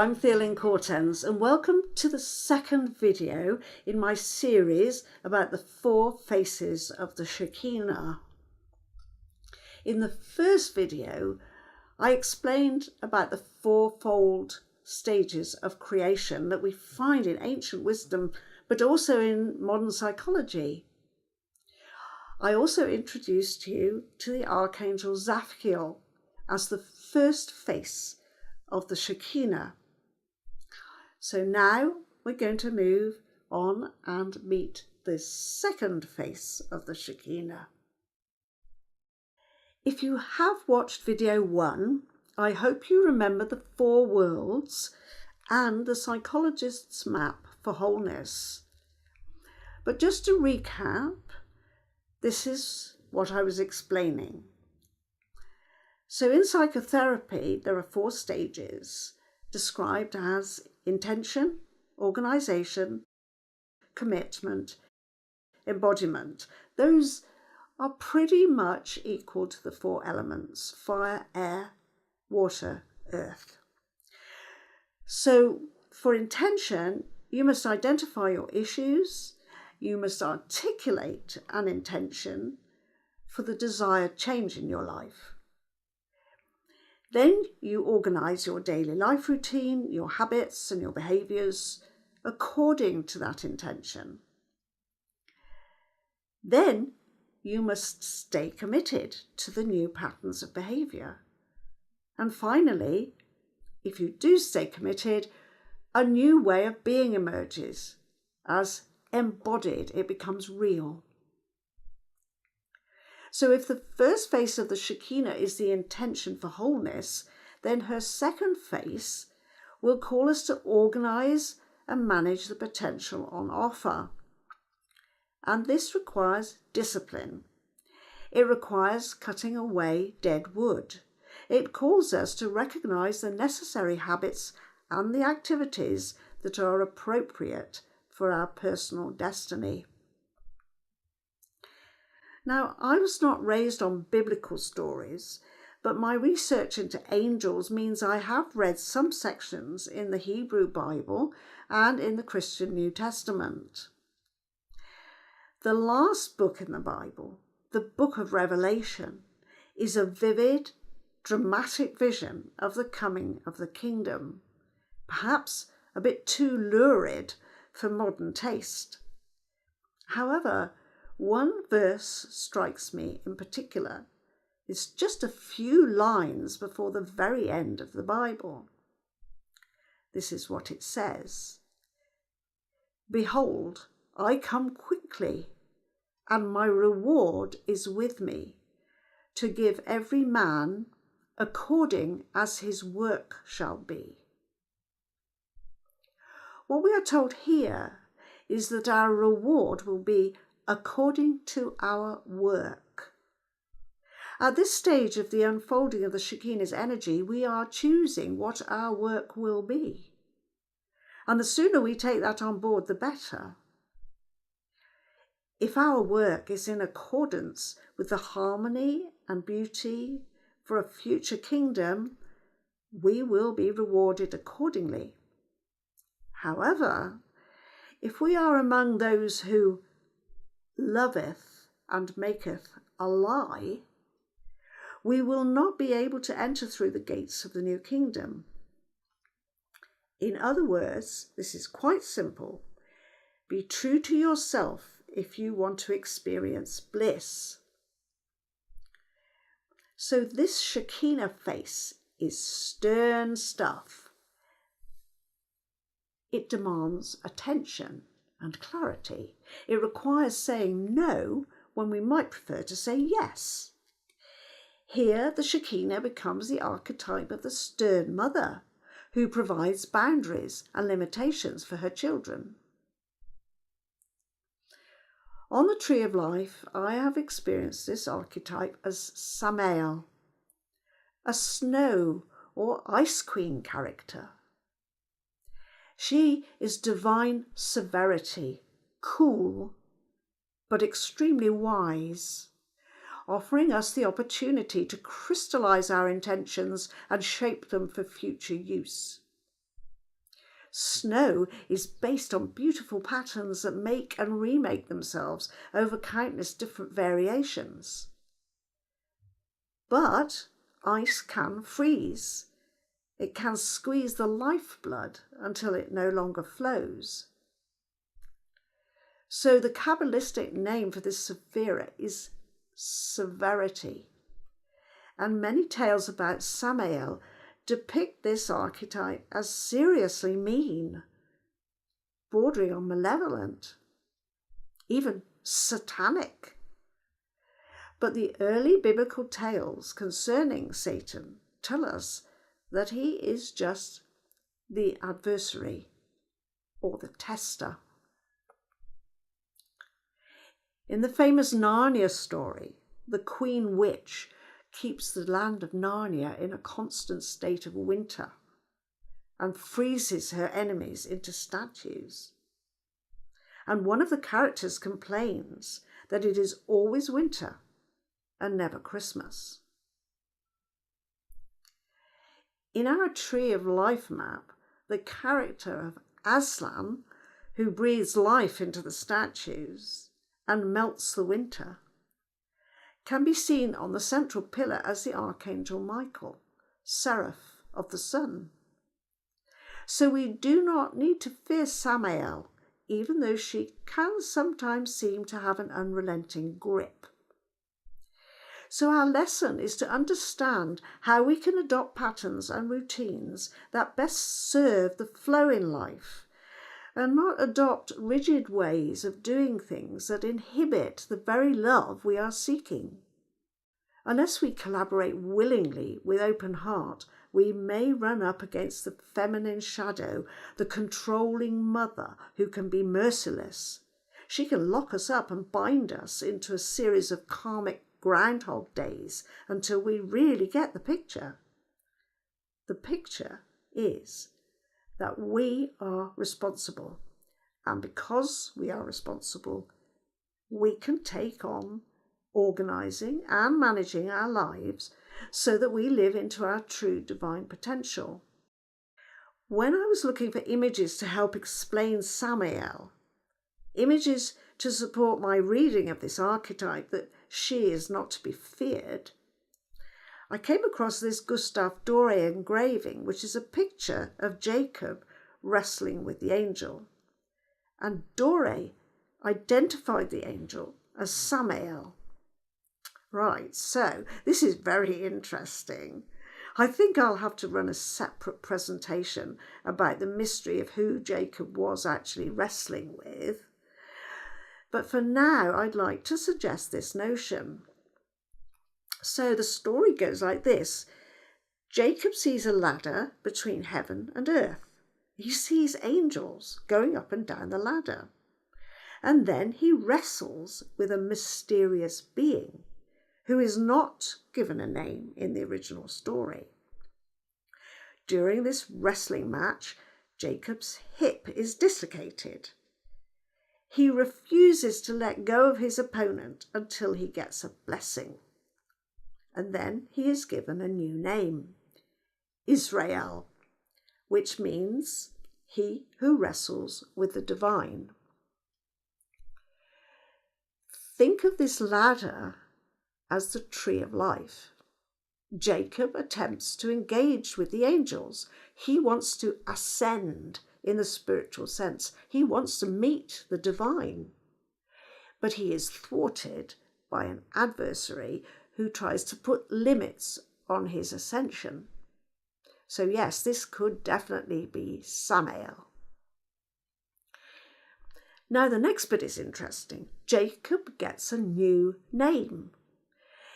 I'm Theolyn Cortens and welcome to the second video in my series about the 4 faces of the Shekinah. In the first video, I explained about the 4-fold stages of creation that we find in ancient wisdom, but also in modern psychology. I also introduced you to the Archangel Zaphiel as the first face of the Shekinah. So now we're going to move on and meet the second face of the Shekinah. If you have watched video 1, I hope you remember the 4 worlds and the psychologist's map for wholeness. But just to recap, this is what I was explaining. So in psychotherapy, there are 4 stages described as intention, organisation, commitment, embodiment. Those are pretty much equal to the 4 elements: fire, air, water, earth. So for intention, you must identify your issues, you must articulate an intention for the desired change in your life. Then you organise your daily life routine, your habits and your behaviours according to that intention. Then you must stay committed to the new patterns of behaviour. And finally, if you do stay committed, a new way of being emerges. As embodied, it becomes real. So if the first face of the Shekinah is the intention for wholeness, then her second face will call us to organise and manage the potential on offer. And this requires discipline. It requires cutting away dead wood. It calls us to recognise the necessary habits and the activities that are appropriate for our personal destiny. Now, I was not raised on biblical stories, but my research into angels means I have read some sections in the Hebrew Bible and in the Christian New Testament. The last book in the Bible, the book of Revelation, is a vivid, dramatic vision of the coming of the kingdom, perhaps a bit too lurid for modern taste. However, one verse strikes me in particular. It's just a few lines before the very end of the Bible. This is what it says: "Behold, I come quickly, and my reward is with me, to give every man according as his work shall be." What we are told here is that our reward will be according to our work. At this stage of the unfolding of the Shekinah's energy, we are choosing what our work will be. And the sooner we take that on board, the better. If our work is in accordance with the harmony and beauty for a future kingdom, we will be rewarded accordingly. However, if we are among those who loveth and maketh a lie, we will not be able to enter through the gates of the new kingdom. In other words, this is quite simple. Be true to yourself if you want to experience bliss. So this Shekinah face is stern stuff. It demands attention and clarity. It requires saying no when we might prefer to say yes. Here, the Shekinah becomes the archetype of the stern mother who provides boundaries and limitations for her children. On the Tree of Life, I have experienced this archetype as Samael, a snow or ice queen character. She is divine severity, cool, but extremely wise, offering us the opportunity to crystallize our intentions and shape them for future use. Snow is based on beautiful patterns that make and remake themselves over countless different variations. But ice can freeze. It can squeeze the lifeblood until it no longer flows. So the Kabbalistic name for this sephira is severity. And many tales about Samael depict this archetype as seriously mean, bordering on malevolent, even satanic. But the early biblical tales concerning Satan tell us that he is just the adversary or the tester. In the famous Narnia story, the Queen Witch keeps the land of Narnia in a constant state of winter and freezes her enemies into statues. And one of the characters complains that it is always winter and never Christmas. In our Tree of Life map, the character of Aslan, who breathes life into the statues and melts the winter, can be seen on the central pillar as the Archangel Michael, seraph of the sun. So we do not need to fear Samael, even though she can sometimes seem to have an unrelenting grip. So our lesson is to understand how we can adopt patterns and routines that best serve the flow in life, and not adopt rigid ways of doing things that inhibit the very love we are seeking. Unless we collaborate willingly with open heart, we may run up against the feminine shadow, the controlling mother who can be merciless. She can lock us up and bind us into a series of karmic Groundhog Days until we really get the picture. The picture is that we are responsible, and because we are responsible, we can take on organising and managing our lives so that we live into our true divine potential. When I was looking for images to help explain Samael, images to support my reading of this archetype that she is not to be feared, I came across this Gustave Doré engraving, which is a picture of Jacob wrestling with the angel. And Doré identified the angel as Samael. Right, so this is very interesting. I think I'll have to run a separate presentation about the mystery of who Jacob was actually wrestling with. But for now, I'd like to suggest this notion. So the story goes like this. Jacob sees a ladder between heaven and earth. He sees angels going up and down the ladder. And then he wrestles with a mysterious being who is not given a name in the original story. During this wrestling match, Jacob's hip is dislocated. He refuses to let go of his opponent until he gets a blessing. And then he is given a new name, Israel, which means he who wrestles with the divine. Think of this ladder as the tree of life. Jacob attempts to engage with the angels. He wants to ascend in the spiritual sense. He wants to meet the divine. But he is thwarted by an adversary who tries to put limits on his ascension. So yes, this could definitely be Samael. Now the next bit is interesting. Jacob gets a new name.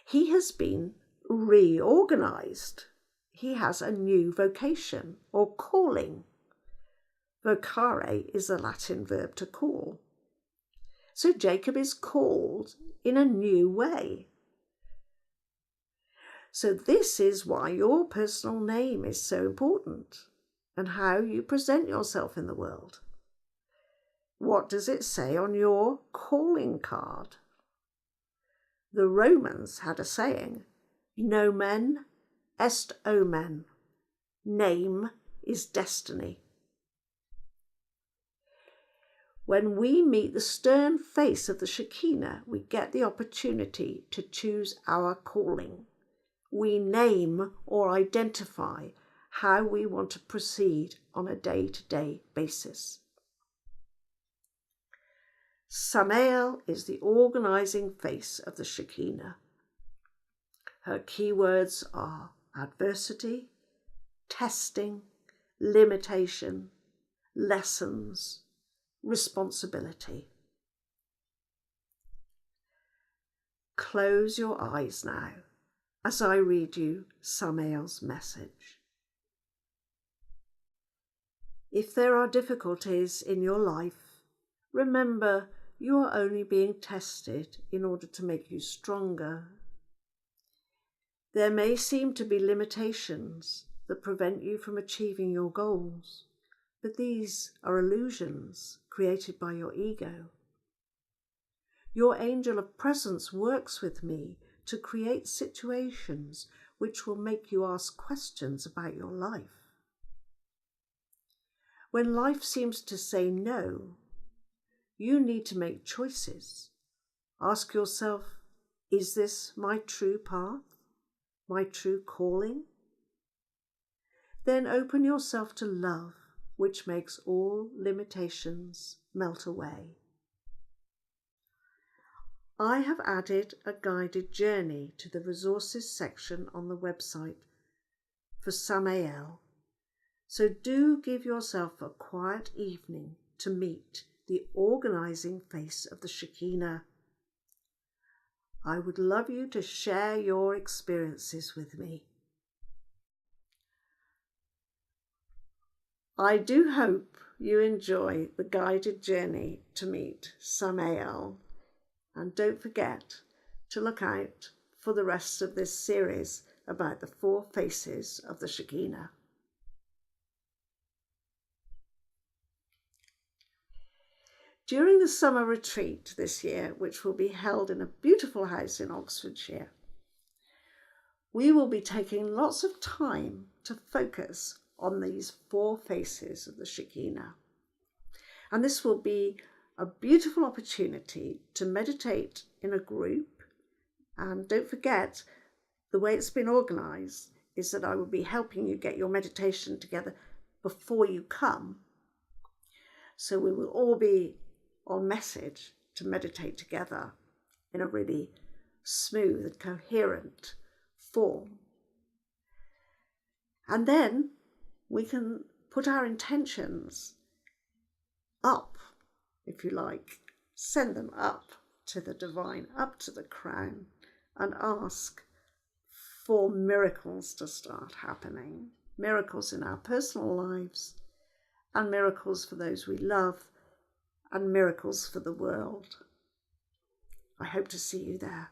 He has been reorganized. He has a new vocation or calling. Vocare is the Latin verb to call. So Jacob is called in a new way. So this is why your personal name is so important and how you present yourself in the world. What does it say on your calling card? The Romans had a saying, nomen est omen. Name is destiny. When we meet the stern face of the Shekinah, we get the opportunity to choose our calling. We name or identify how we want to proceed on a day-to-day basis. Samael is the organising face of the Shekinah. Her keywords are adversity, testing, limitation, lessons, responsibility. Close your eyes now as I read you Samael's message. If there are difficulties in your life, remember you are only being tested in order to make you stronger. There may seem to be limitations that prevent you from achieving your goals, but these are illusions created by your ego. Your angel of presence works with me to create situations which will make you ask questions about your life. When life seems to say no, you need to make choices. Ask yourself, is this my true path, my true calling? Then open yourself to love, which makes all limitations melt away. I have added a guided journey to the resources section on the website for Samael, so do give yourself a quiet evening to meet the organising face of the Shekinah. I would love you to share your experiences with me. I do hope you enjoy the guided journey to meet Samael, and don't forget to look out for the rest of this series about the 4 faces of the Shekinah. During the summer retreat this year, which will be held in a beautiful house in Oxfordshire, we will be taking lots of time to focus on these 4 faces of the Shekinah. And this will be a beautiful opportunity to meditate in a group. And don't forget, the way it's been organised is that I will be helping you get your meditation together before you come. So we will all be on message to meditate together in a really smooth and coherent form. And then we can put our intentions up, if you like, send them up to the divine, up to the crown, and ask for miracles to start happening. Miracles in our personal lives, and miracles for those we love, and miracles for the world. I hope to see you there.